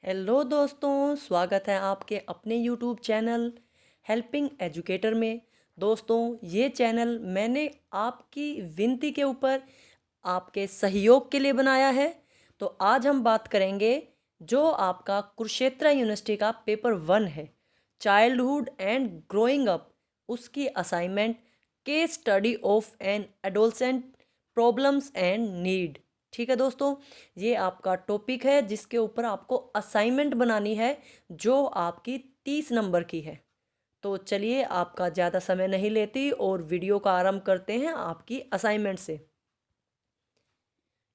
Hello दोस्तों, स्वागत है आपके अपने यूट्यूब चैनल हेल्पिंग एजुकेटर में। दोस्तों, ये चैनल मैंने आपकी विनती के ऊपर आपके सहयोग के लिए बनाया है। तो आज हम बात करेंगे जो आपका कुरुक्षेत्र यूनिवर्सिटी का पेपर 1 है, चाइल्डहुड एंड ग्रोइंग अप, उसकी assignment case study of an adolescent problems and need. ठीक है दोस्तों, ये आपका टॉपिक है जिसके ऊपर आपको असाइनमेंट बनानी है जो आपकी 30 नंबर की है। तो चलिए, आपका ज़्यादा समय नहीं लेती और वीडियो का आरंभ करते हैं आपकी असाइनमेंट से।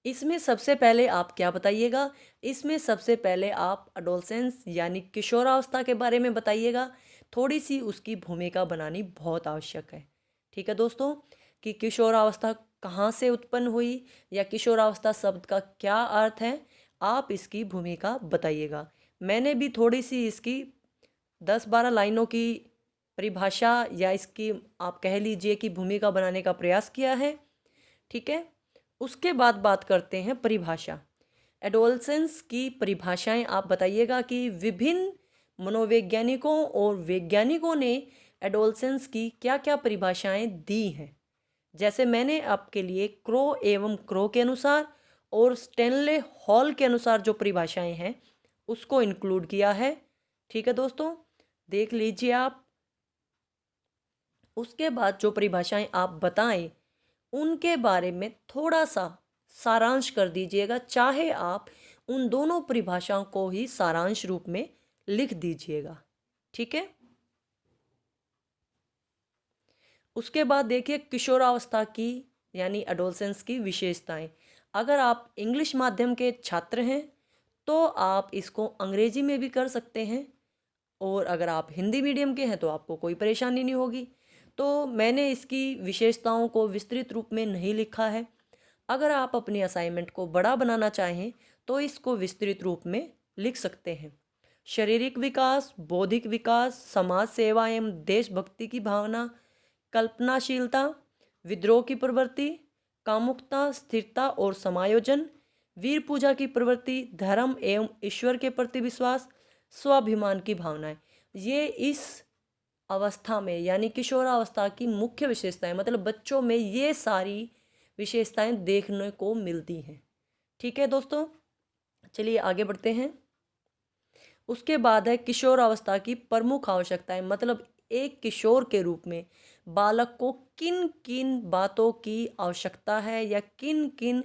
इसमें सबसे पहले आप क्या बताइएगा? इसमें सबसे पहले आप अडोलसेंस यानी किशोरावस्था के बारे में बताइएगा। थोड़ी सी उसकी भूमिका बनानी बहुत आवश्यक है। ठीक है दोस्तों, कि किशोरावस्था कहाँ से उत्पन्न हुई या किशोरावस्था शब्द का क्या अर्थ है, आप इसकी भूमिका बताइएगा। मैंने भी थोड़ी सी इसकी 10-12 लाइनों की परिभाषा या इसकी आप कह लीजिए कि भूमिका बनाने का प्रयास किया है। ठीक है, उसके बाद बात करते हैं परिभाषा। एडोलसेंस की परिभाषाएं आप बताइएगा कि विभिन्न मनोवैज्ञानिकों और वैज्ञानिकों ने एडोलसेंस की क्या क्या परिभाषाएं दी हैं। जैसे मैंने आपके लिए क्रो एवं क्रो के अनुसार और स्टेनले हॉल के अनुसार जो परिभाषाएं हैं उसको इंक्लूड किया है। ठीक है दोस्तों, देख लीजिए आप। उसके बाद जो परिभाषाएं आप बताएं उनके बारे में थोड़ा सा सारांश कर दीजिएगा, चाहे आप उन दोनों परिभाषाओं को ही सारांश रूप में लिख दीजिएगा। ठीक है, उसके बाद देखिए किशोरावस्था की यानी एडोलसेंस की विशेषताएं। अगर आप इंग्लिश माध्यम के छात्र हैं तो आप इसको अंग्रेजी में भी कर सकते हैं, और अगर आप हिंदी मीडियम के हैं तो आपको कोई परेशानी नहीं होगी। तो मैंने इसकी विशेषताओं को विस्तृत रूप में नहीं लिखा है। अगर आप अपनी असाइनमेंट को बड़ा बनाना चाहें तो इसको विस्तृत रूप में लिख सकते हैं। शारीरिक विकास, बौद्धिक विकास, समाज सेवा एवं देशभक्ति की भावना, कल्पनाशीलता, विद्रोह की प्रवृत्ति, कामुकता, स्थिरता और समायोजन, वीर पूजा की प्रवृत्ति, धर्म एवं ईश्वर के प्रति विश्वास, स्वाभिमान की भावनाएं, ये इस अवस्था में यानी किशोरावस्था की मुख्य विशेषताएं, मतलब बच्चों में ये सारी विशेषताएं देखने को मिलती हैं। ठीक है दोस्तों, चलिए आगे बढ़ते हैं। उसके बाद है किशोरावस्था की प्रमुख आवश्यकताएं, मतलब एक किशोर के रूप में बालक को किन किन बातों की आवश्यकता है या किन किन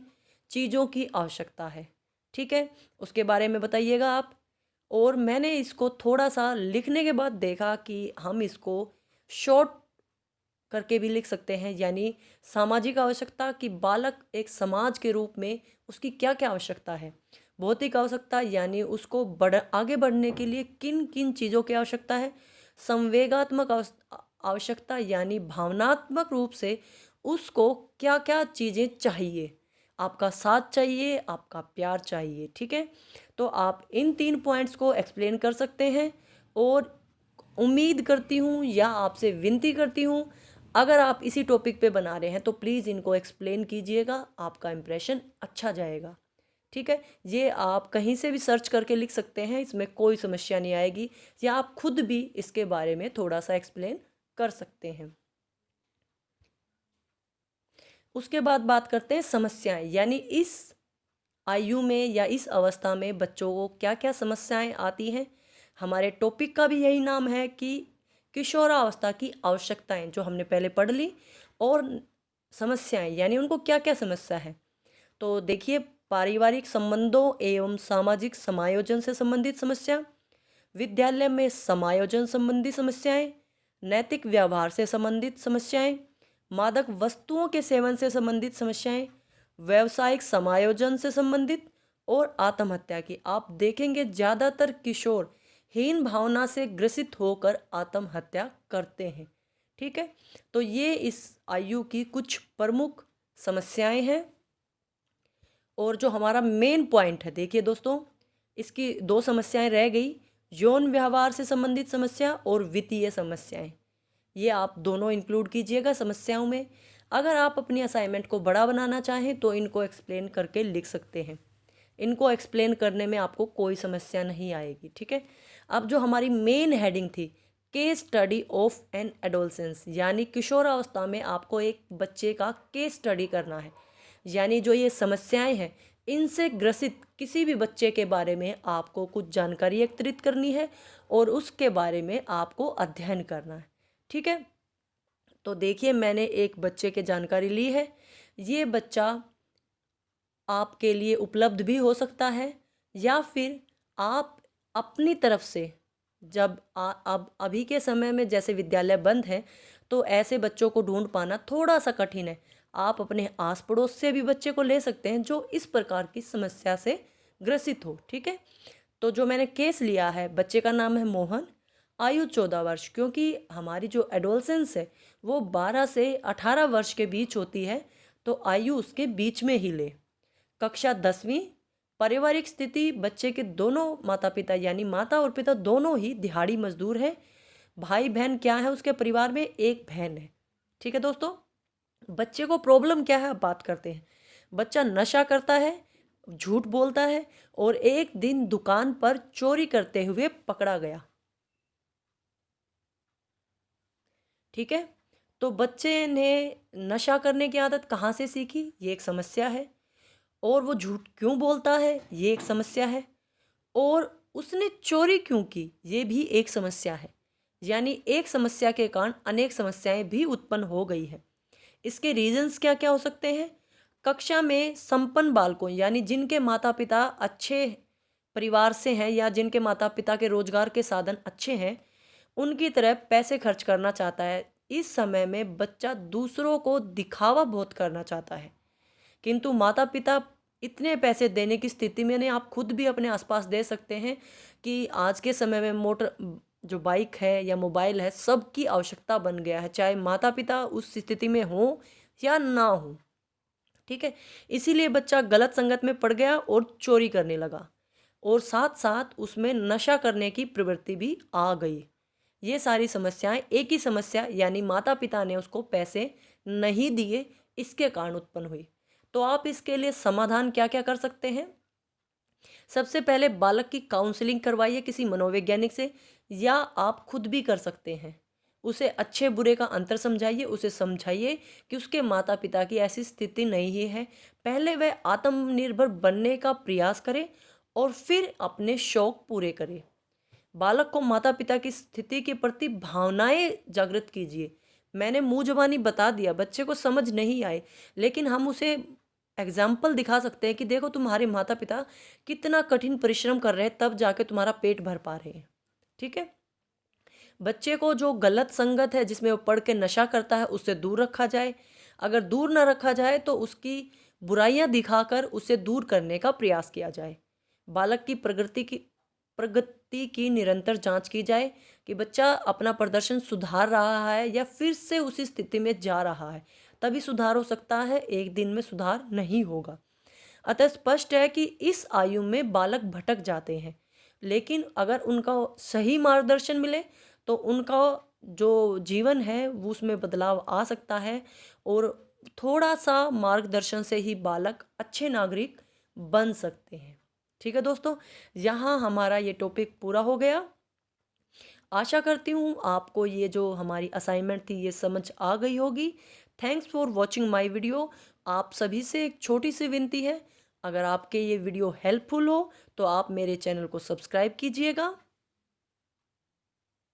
चीज़ों की आवश्यकता है। ठीक है, उसके बारे में बताइएगा आप। और मैंने इसको थोड़ा सा लिखने के बाद देखा कि हम इसको शॉर्ट करके भी लिख सकते हैं, यानी सामाजिक आवश्यकता कि बालक एक समाज के रूप में उसकी क्या क्या आवश्यकता है। भौतिक आवश्यकता यानी उसको आगे बढ़ने के लिए किन किन चीज़ों की आवश्यकता है। संवेगात्मक आवश्यकता यानी भावनात्मक रूप से उसको क्या क्या चीज़ें चाहिए। आपका साथ चाहिए, आपका प्यार चाहिए। ठीक है, तो आप इन 3 पॉइंट्स को एक्सप्लेन कर सकते हैं। और उम्मीद करती हूँ या आपसे विनती करती हूँ, अगर आप इसी टॉपिक पे बना रहे हैं तो प्लीज़ इनको एक्सप्लेन कीजिएगा, आपका इम्प्रेशन अच्छा जाएगा। ठीक है, ये आप कहीं से भी सर्च करके लिख सकते हैं, इसमें कोई समस्या नहीं आएगी, या आप खुद भी इसके बारे में थोड़ा सा एक्सप्लेन कर सकते हैं। उसके बाद बात करते हैं समस्याएं, यानी इस आयु में या इस अवस्था में बच्चों को क्या क्या समस्याएं आती हैं। हमारे टॉपिक का भी यही नाम है कि किशोरावस्था की आवश्यकताएं, जो हमने पहले पढ़ ली, और समस्याएं यानी उनको क्या क्या समस्या है। तो देखिए, पारिवारिक संबंधों एवं सामाजिक समायोजन से संबंधित समस्या, विद्यालय में समायोजन संबंधी समस्याएं, नैतिक व्यवहार से संबंधित समस्याएं, मादक वस्तुओं के सेवन से संबंधित समस्याएं, व्यवसायिक समायोजन से संबंधित, और आत्महत्या की। आप देखेंगे ज़्यादातर किशोर हीन भावना से ग्रसित होकर आत्महत्या करते हैं। ठीक है, तो ये इस आयु की कुछ प्रमुख समस्याएं हैं। और जो हमारा मेन पॉइंट है, देखिए दोस्तों, इसकी 2 समस्याएं रह गई, यौन व्यवहार से संबंधित समस्या और वित्तीय समस्याएं। ये आप दोनों इंक्लूड कीजिएगा समस्याओं में। अगर आप अपनी असाइनमेंट को बड़ा बनाना चाहें तो इनको एक्सप्लेन करके लिख सकते हैं। इनको एक्सप्लेन करने में आपको कोई समस्या नहीं आएगी। ठीक है, अब जो हमारी मेन हेडिंग थी, case study of an adolescence, यानी किशोरावस्था में आपको एक बच्चे का केस स्टडी करना है, यानी जो ये समस्याएं हैं इनसे ग्रसित किसी भी बच्चे के बारे में आपको कुछ जानकारी एकत्रित करनी है और उसके बारे में आपको अध्ययन करना है। ठीक है, तो देखिए मैंने एक बच्चे की जानकारी ली है। ये बच्चा आपके लिए उपलब्ध भी हो सकता है या फिर आप अपनी तरफ से, जब अब अभी के समय में जैसे विद्यालय बंद है तो ऐसे बच्चों को ढूंढ पाना थोड़ा सा कठिन है, आप अपने आस पड़ोस से भी बच्चे को ले सकते हैं जो इस प्रकार की समस्या से ग्रसित हो। ठीक है, तो जो मैंने केस लिया है, बच्चे का नाम है मोहन, आयु 14 वर्ष, क्योंकि हमारी जो एडोलसेंस है वो 12 से 18 वर्ष के बीच होती है, तो आयु उसके बीच में ही ले। कक्षा 10वीं, पारिवारिक स्थिति, बच्चे के दोनों माता पिता यानी माता और पिता दोनों ही दिहाड़ी मजदूर है। भाई बहन क्या है उसके परिवार में, एक बहन है। ठीक है दोस्तों, बच्चे को प्रॉब्लम क्या है अब बात करते हैं। बच्चा नशा करता है, झूठ बोलता है और एक दिन दुकान पर चोरी करते हुए पकड़ा गया। ठीक है, तो बच्चे ने नशा करने की आदत कहाँ से सीखी, ये एक समस्या है, और वो झूठ क्यों बोलता है, ये एक समस्या है, और उसने चोरी क्यों की, ये भी एक समस्या है। यानी एक समस्या के कारण अनेक समस्याएं भी उत्पन्न हो गई है। इसके रीजंस क्या क्या हो सकते हैं। कक्षा में संपन्न बालकों, यानी जिनके माता पिता अच्छे परिवार से हैं या जिनके माता पिता के रोजगार के साधन अच्छे हैं, उनकी तरह पैसे खर्च करना चाहता है। इस समय में बच्चा दूसरों को दिखावा बहुत करना चाहता है, किंतु माता पिता इतने पैसे देने की स्थिति में नहीं। आप खुद भी अपने आसपास दे सकते हैं कि आज के समय में मोटर जो बाइक है या मोबाइल है, सबकी आवश्यकता बन गया है, चाहे माता पिता उस स्थिति में हो या ना हो। ठीक है, इसीलिए बच्चा गलत संगत में पड़ गया और चोरी करने लगा, और साथ साथ उसमें नशा करने की प्रवृत्ति भी आ गई। ये सारी समस्याएं एक ही समस्या, यानी माता पिता ने उसको पैसे नहीं दिए, इसके कारण उत्पन्न हुई। तो आप इसके लिए समाधान क्या क्या कर सकते हैं। सबसे पहले बालक की काउंसलिंग करवाइए किसी मनोवैज्ञानिक से, या आप खुद भी कर सकते हैं। उसे अच्छे बुरे का अंतर समझाइए, उसे समझाइए कि उसके माता पिता की ऐसी स्थिति नहीं है, पहले वह आत्मनिर्भर बनने का प्रयास करे और फिर अपने शौक पूरे करे। बालक को माता पिता की स्थिति के प्रति भावनाएं जागृत कीजिए। मैंने मुंह जबानी बता दिया, बच्चे को समझ नहीं आए, लेकिन हम उसे एग्जाम्पल दिखा सकते हैं कि देखो तुम्हारे माता पिता कितना कठिन परिश्रम कर रहे हैं, तब जाके तुम्हारा पेट भर पा रहे हैं। ठीक है, बच्चे को जो गलत संगत है जिसमें वो पढ़ के नशा करता है उससे दूर रखा जाए। अगर दूर ना रखा जाए तो उसकी बुराइयां दिखाकर उसे दूर करने का प्रयास किया जाए। बालक की प्रगति की निरंतर जांच की जाए कि बच्चा अपना प्रदर्शन सुधार रहा है या फिर से उसी स्थिति में जा रहा है, तभी सुधार हो सकता है, एक दिन में सुधार नहीं होगा। अतः स्पष्ट है कि इस आयु में बालक भटक जाते हैं, लेकिन अगर उनका सही मार्गदर्शन मिले तो उनका जो जीवन है वो उसमें बदलाव आ सकता है, और थोड़ा सा मार्गदर्शन से ही बालक अच्छे नागरिक बन सकते हैं। ठीक है दोस्तों, यहाँ हमारा ये टॉपिक पूरा हो गया। आशा करती हूँ आपको ये जो हमारी असाइनमेंट थी ये समझ आ गई होगी। Thanks for watching my video. आप सभी से एक छोटी सी विनती है, अगर आपके ये वीडियो हेल्पफुल हो तो आप मेरे चैनल को सब्सक्राइब कीजिएगा